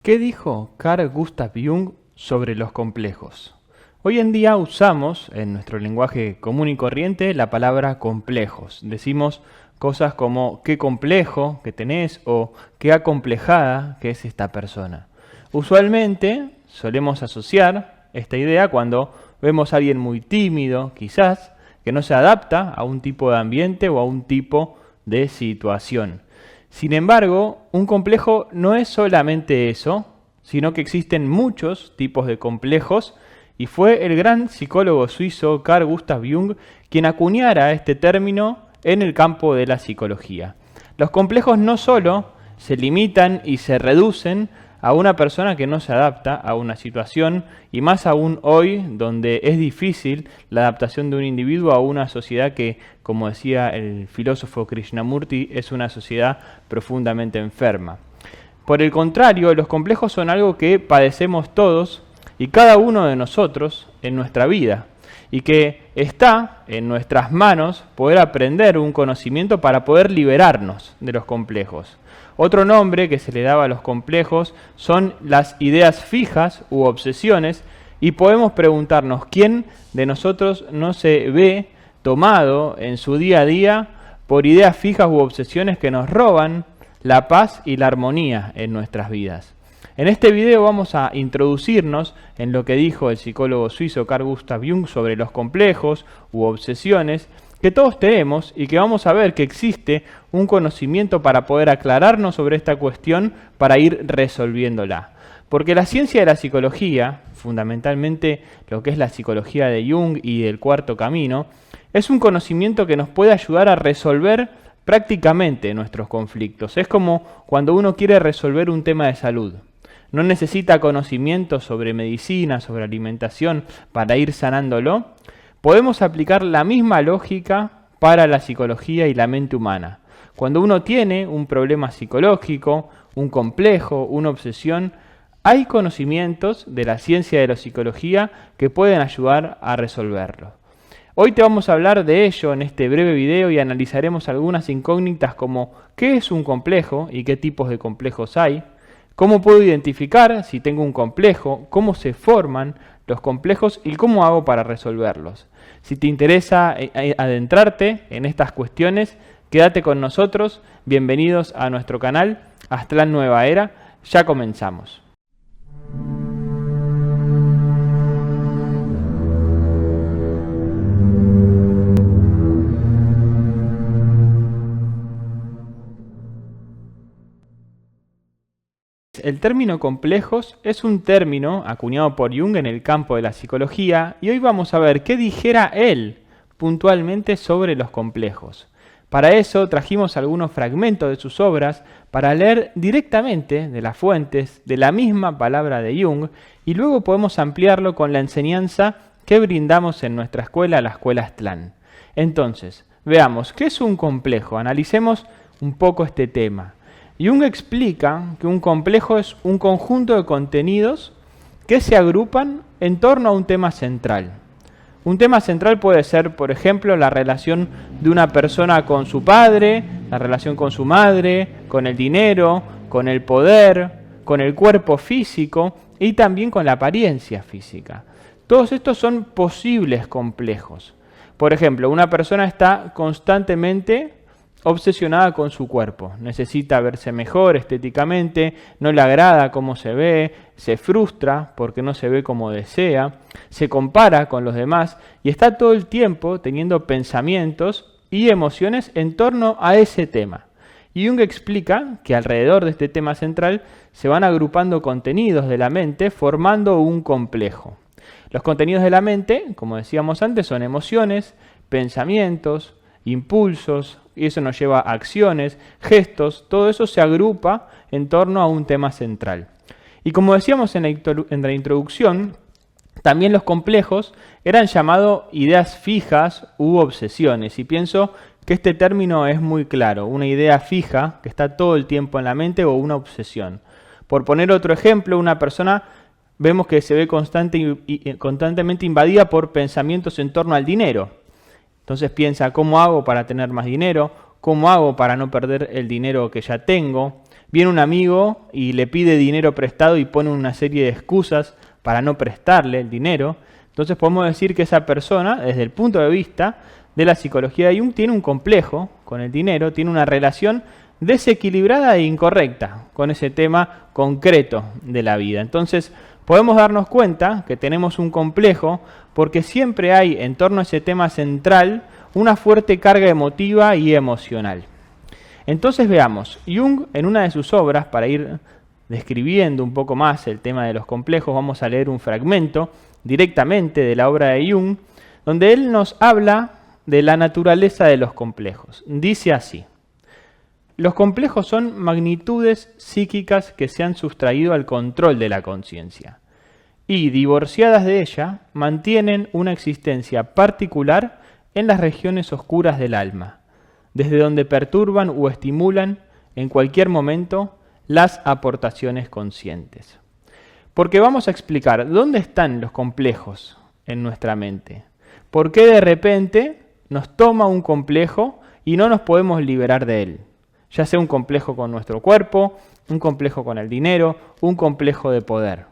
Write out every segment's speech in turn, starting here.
¿Qué dijo Carl Gustav Jung sobre los complejos? Hoy en día usamos en nuestro lenguaje común y corriente la palabra complejos. Decimos cosas como qué complejo que tenés o qué acomplejada que es esta persona. Usualmente solemos asociar esta idea cuando vemos a alguien muy tímido, quizás, que no se adapta a un tipo de ambiente o a un tipo de situación. Sin embargo, un complejo no es solamente eso, sino que existen muchos tipos de complejos y fue el gran psicólogo suizo Carl Gustav Jung quien acuñara este término en el campo de la psicología. Los complejos no solo se limitan y se reducen a una persona que no se adapta a una situación, y más aún hoy, donde es difícil la adaptación de un individuo a una sociedad que, como decía el filósofo Krishnamurti, es una sociedad profundamente enferma. Por el contrario, los complejos son algo que padecemos todos y cada uno de nosotros en nuestra vida, y que está en nuestras manos poder aprender un conocimiento para poder liberarnos de los complejos. Otro nombre que se le daba a los complejos son las ideas fijas u obsesiones, y podemos preguntarnos quién de nosotros no se ve tomado en su día a día por ideas fijas u obsesiones que nos roban la paz y la armonía en nuestras vidas. En este video vamos a introducirnos en lo que dijo el psicólogo suizo Carl Gustav Jung sobre los complejos u obsesiones que todos tenemos, y que vamos a ver que existe un conocimiento para poder aclararnos sobre esta cuestión para ir resolviéndola. Porque la ciencia de la psicología, fundamentalmente lo que es la psicología de Jung y del cuarto camino, es un conocimiento que nos puede ayudar a resolver prácticamente nuestros conflictos. Es como cuando uno quiere resolver un tema de salud. No necesita conocimiento sobre medicina, sobre alimentación para ir sanándolo. Podemos aplicar la misma lógica para la psicología y la mente humana. Cuando uno tiene un problema psicológico, un complejo, una obsesión, hay conocimientos de la ciencia de la psicología que pueden ayudar a resolverlo. Hoy te vamos a hablar de ello en este breve video y analizaremos algunas incógnitas como qué es un complejo y qué tipos de complejos hay, cómo puedo identificar si tengo un complejo, cómo se forman los complejos y cómo hago para resolverlos. Si te interesa adentrarte en estas cuestiones, quédate con nosotros. Bienvenidos a nuestro canal Aztlán Nueva Era. Ya comenzamos. El término complejos es un término acuñado por Jung en el campo de la psicología, y hoy vamos a ver qué dijera él puntualmente sobre los complejos. Para eso trajimos algunos fragmentos de sus obras para leer directamente de las fuentes de la misma palabra de Jung, y luego podemos ampliarlo con la enseñanza que brindamos en nuestra escuela, la Escuela Aztlán. Entonces, veamos, ¿qué es un complejo? Analicemos un poco este tema. Jung explica que un complejo es un conjunto de contenidos que se agrupan en torno a un tema central. Un tema central puede ser, por ejemplo, la relación de una persona con su padre, la relación con su madre, con el dinero, con el poder, con el cuerpo físico y también con la apariencia física. Todos estos son posibles complejos. Por ejemplo, una persona está constantemente obsesionada con su cuerpo, necesita verse mejor estéticamente, no le agrada cómo se ve, se frustra porque no se ve como desea, se compara con los demás y está todo el tiempo teniendo pensamientos y emociones en torno a ese tema. Y Jung explica que alrededor de este tema central se van agrupando contenidos de la mente formando un complejo. Los contenidos de la mente, como decíamos antes, son emociones, pensamientos, impulsos, y eso nos lleva a acciones, gestos, todo eso se agrupa en torno a un tema central. Y como decíamos en la introducción, también los complejos eran llamados ideas fijas u obsesiones, y pienso que este término es muy claro, una idea fija que está todo el tiempo en la mente o una obsesión. Por poner otro ejemplo, una persona vemos que se ve constantemente invadida por pensamientos en torno al dinero. Entonces piensa, ¿cómo hago para tener más dinero? ¿Cómo hago para no perder el dinero que ya tengo? Viene un amigo y le pide dinero prestado y pone una serie de excusas para no prestarle el dinero. Entonces podemos decir que esa persona, desde el punto de vista de la psicología de Jung, tiene un complejo con el dinero, tiene una relación desequilibrada e incorrecta con ese tema concreto de la vida. Entonces podemos darnos cuenta que tenemos un complejo porque siempre hay en torno a ese tema central una fuerte carga emotiva y emocional. Entonces veamos, Jung en una de sus obras, para ir describiendo un poco más el tema de los complejos, vamos a leer un fragmento directamente de la obra de Jung, donde él nos habla de la naturaleza de los complejos. Dice así: los complejos son magnitudes psíquicas que se han sustraído al control de la conciencia y, divorciadas de ella, mantienen una existencia particular en las regiones oscuras del alma, desde donde perturban o estimulan en cualquier momento las aportaciones conscientes. Porque vamos a explicar dónde están los complejos en nuestra mente. ¿Por qué de repente nos toma un complejo y no nos podemos liberar de él? Ya sea un complejo con nuestro cuerpo, un complejo con el dinero, un complejo de poder.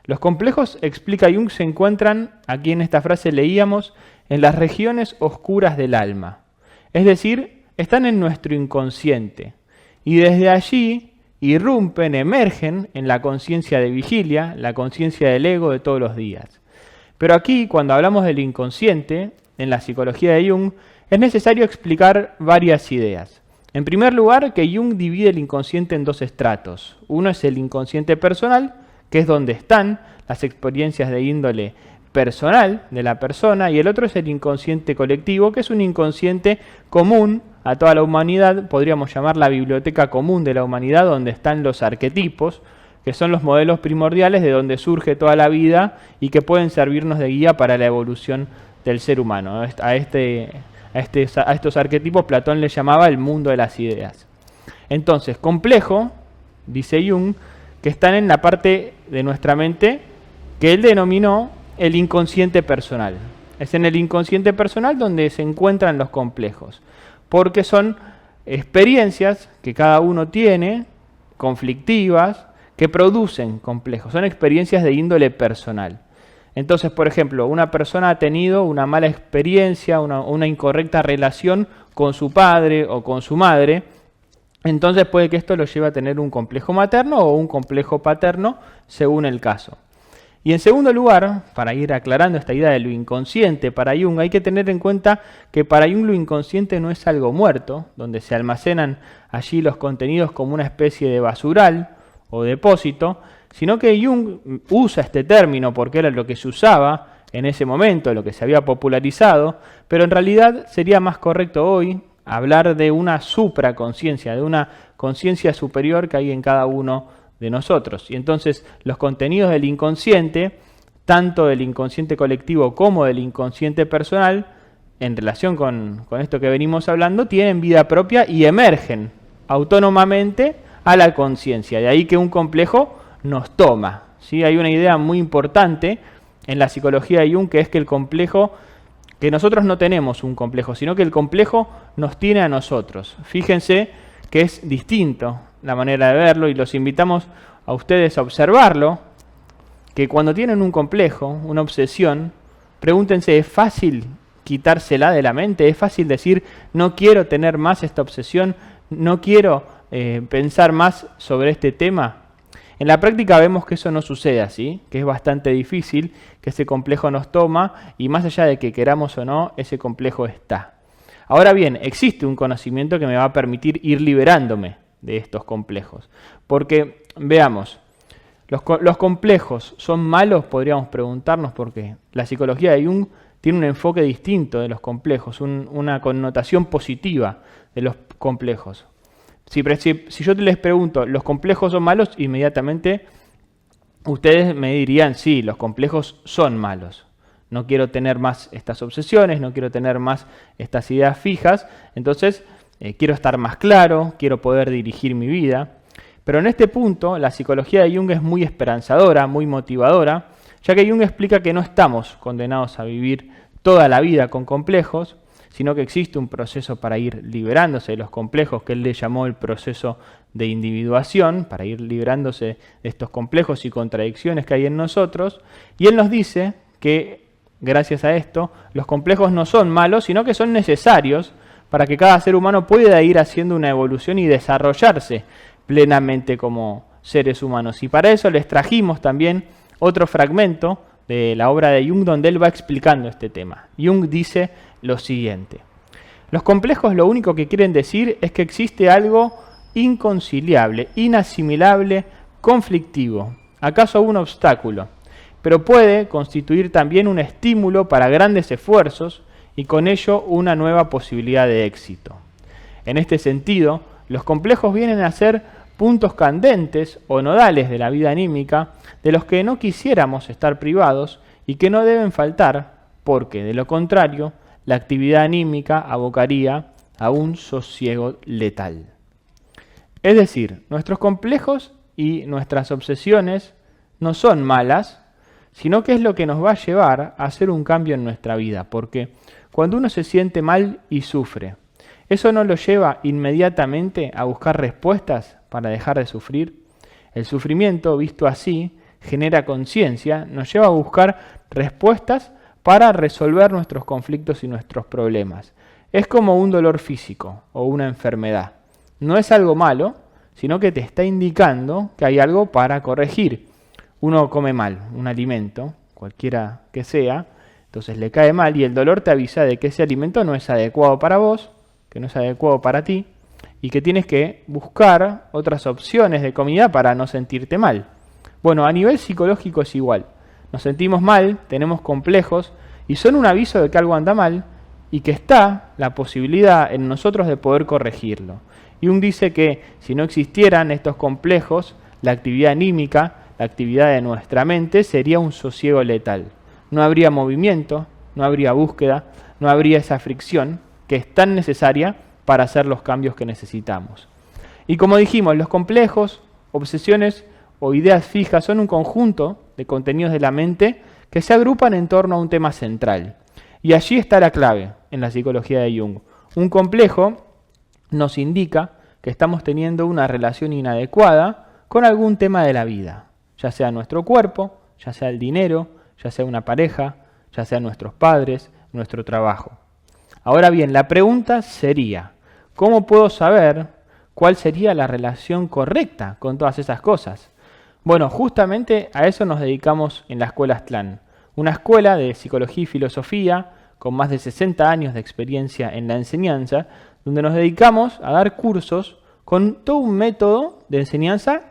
Los complejos, explica Jung, se encuentran, aquí en esta frase leíamos, en las regiones oscuras del alma. Es decir, están en nuestro inconsciente. Y desde allí irrumpen, emergen en la conciencia de vigilia, la conciencia del ego de todos los días. Pero aquí, cuando hablamos del inconsciente, en la psicología de Jung, es necesario explicar varias ideas. En primer lugar, que Jung divide el inconsciente en dos estratos. Uno es el inconsciente personal, que es donde están las experiencias de índole personal de la persona, y el otro es el inconsciente colectivo, que es un inconsciente común a toda la humanidad, podríamos llamar la biblioteca común de la humanidad, donde están los arquetipos, que son los modelos primordiales de donde surge toda la vida y que pueden servirnos de guía para la evolución del ser humano. A estos arquetipos Platón les llamaba el mundo de las ideas. Entonces, complejo, dice Jung, que están en la parte de nuestra mente que él denominó el inconsciente personal. Es en el inconsciente personal donde se encuentran los complejos, porque son experiencias que cada uno tiene, conflictivas, que producen complejos. Son experiencias de índole personal. Entonces, por ejemplo, una persona ha tenido una mala experiencia, una incorrecta relación con su padre o con su madre, entonces puede que esto lo lleve a tener un complejo materno o un complejo paterno, según el caso. Y en segundo lugar, para ir aclarando esta idea de lo inconsciente para Jung, hay que tener en cuenta que para Jung lo inconsciente no es algo muerto, donde se almacenan allí los contenidos como una especie de basural o depósito, sino que Jung usa este término porque era lo que se usaba en ese momento, lo que se había popularizado, pero en realidad sería más correcto hoy hablar de una supraconciencia, de una conciencia superior que hay en cada uno de nosotros. Y entonces los contenidos del inconsciente, tanto del inconsciente colectivo como del inconsciente personal, en relación con esto que venimos hablando, tienen vida propia y emergen autónomamente a la conciencia. De ahí que un complejo nos toma, ¿sí? Hay una idea muy importante en la psicología de Jung, que es que el complejo, que nosotros no tenemos un complejo, sino que el complejo nos tiene a nosotros. Fíjense que es distinto la manera de verlo y los invitamos a ustedes a observarlo, que cuando tienen un complejo, una obsesión, pregúntense, ¿es fácil quitársela de la mente? ¿Es fácil decir, no quiero tener más esta obsesión, no quiero pensar más sobre este tema? En la práctica vemos que eso no sucede así, que es bastante difícil, que ese complejo nos toma y más allá de que queramos o no, ese complejo está. Ahora bien, existe un conocimiento que me va a permitir ir liberándome de estos complejos. Porque, veamos, ¿los complejos son malos? Podríamos preguntarnos porque la psicología de Jung tiene un enfoque distinto de los complejos, una connotación positiva de los complejos. Si yo les pregunto, ¿los complejos son malos? Inmediatamente ustedes me dirían, sí, los complejos son malos. No quiero tener más estas obsesiones, no quiero tener más estas ideas fijas, entonces quiero estar más claro, quiero poder dirigir mi vida. Pero en este punto, la psicología de Jung es muy esperanzadora, muy motivadora, ya que Jung explica que no estamos condenados a vivir toda la vida con complejos, sino que existe un proceso para ir liberándose de los complejos que él le llamó el proceso de individuación, para ir liberándose de estos complejos y contradicciones que hay en nosotros, y él nos dice que gracias a esto los complejos no son malos, sino que son necesarios para que cada ser humano pueda ir haciendo una evolución y desarrollarse plenamente como seres humanos. Y para eso les trajimos también otro fragmento de la obra de Jung donde él va explicando este tema. Jung dice lo siguiente: los complejos lo único que quieren decir es que existe algo inconciliable, inasimilable, conflictivo, acaso un obstáculo, pero puede constituir también un estímulo para grandes esfuerzos y con ello una nueva posibilidad de éxito. En este sentido, los complejos vienen a ser puntos candentes o nodales de la vida anímica de los que no quisiéramos estar privados y que no deben faltar porque, de lo contrario, la actividad anímica abocaría a un sosiego letal. Es decir, nuestros complejos y nuestras obsesiones no son malas, sino que es lo que nos va a llevar a hacer un cambio en nuestra vida, porque cuando uno se siente mal y sufre, ¿eso no lo lleva inmediatamente a buscar respuestas para dejar de sufrir? El sufrimiento, visto así, genera conciencia, nos lleva a buscar respuestas para resolver nuestros conflictos y nuestros problemas. Es como un dolor físico o una enfermedad. No es algo malo, sino que te está indicando que hay algo para corregir. Uno come mal un alimento, cualquiera que sea, entonces le cae mal y el dolor te avisa de que ese alimento no es adecuado para vos, que no es adecuado para ti, y que tienes que buscar otras opciones de comida para no sentirte mal. Bueno, a nivel psicológico es igual. Nos sentimos mal, tenemos complejos, y son un aviso de que algo anda mal, y que está la posibilidad en nosotros de poder corregirlo. Jung dice que si no existieran estos complejos, la actividad anímica, la actividad de nuestra mente, sería un sosiego letal. No habría movimiento, no habría búsqueda, no habría esa fricción que es tan necesaria para hacer los cambios que necesitamos. Y como dijimos, los complejos, obsesiones o ideas fijas son un conjunto de contenidos de la mente que se agrupan en torno a un tema central. Y allí está la clave en la psicología de Jung. Un complejo nos indica que estamos teniendo una relación inadecuada con algún tema de la vida, ya sea nuestro cuerpo, ya sea el dinero, ya sea una pareja, ya sea nuestros padres, nuestro trabajo. Ahora bien, la pregunta sería, ¿cómo puedo saber cuál sería la relación correcta con todas esas cosas? Bueno, justamente a eso nos dedicamos en la Escuela Aztlán, una escuela de psicología y filosofía con más de 60 años de experiencia en la enseñanza, donde nos dedicamos a dar cursos con todo un método de enseñanza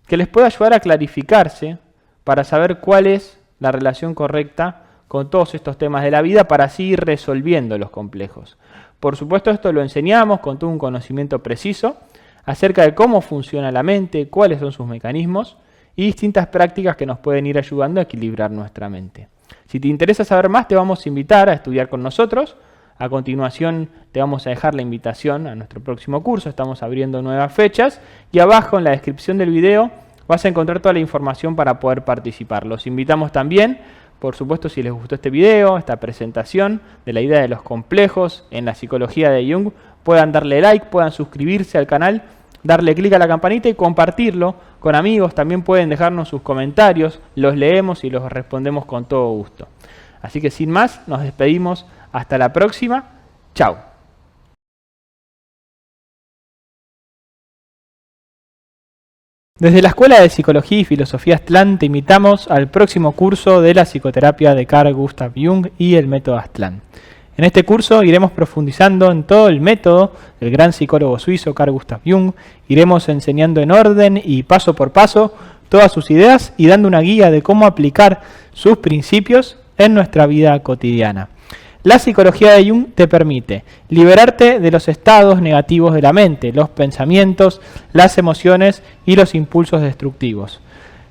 que les pueda ayudar a clarificarse para saber cuál es la relación correcta con todos estos temas de la vida para así ir resolviendo los complejos. Por supuesto, esto lo enseñamos con todo un conocimiento preciso acerca de cómo funciona la mente, cuáles son sus mecanismos y distintas prácticas que nos pueden ir ayudando a equilibrar nuestra mente. Si te interesa saber más, te vamos a invitar a estudiar con nosotros. A continuación te vamos a dejar la invitación a nuestro próximo curso, estamos abriendo nuevas fechas y abajo en la descripción del video vas a encontrar toda la información para poder participar. Los invitamos también, por supuesto, si les gustó este video, esta presentación de la idea de los complejos en la psicología de Jung, puedan darle like, puedan suscribirse al canal, darle clic a la campanita y compartirlo con amigos. También pueden dejarnos sus comentarios, los leemos y los respondemos con todo gusto. Así que sin más, nos despedimos. Hasta la próxima. Chao. Desde la Escuela de Psicología y Filosofía Aztlán te invitamos al próximo curso de la psicoterapia de Carl Gustav Jung y el método Aztlán. En este curso iremos profundizando en todo el método del gran psicólogo suizo Carl Gustav Jung. Iremos enseñando en orden y paso por paso todas sus ideas y dando una guía de cómo aplicar sus principios en nuestra vida cotidiana. La psicología de Jung te permite liberarte de los estados negativos de la mente, los pensamientos, las emociones y los impulsos destructivos.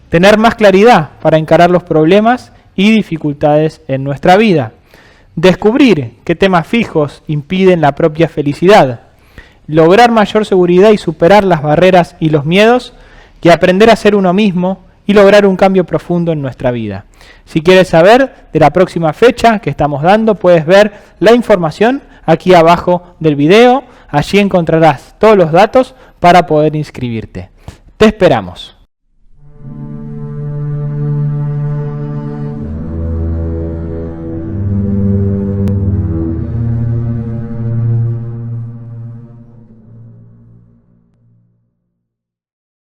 Tener más claridad para encarar los problemas y dificultades en nuestra vida. Descubrir qué temas fijos impiden la propia felicidad. Lograr mayor seguridad y superar las barreras y los miedos. Y aprender a ser uno mismo y lograr un cambio profundo en nuestra vida. Si quieres saber de la próxima fecha que estamos dando, puedes ver la información aquí abajo del video. Allí encontrarás todos los datos para poder inscribirte. Te esperamos.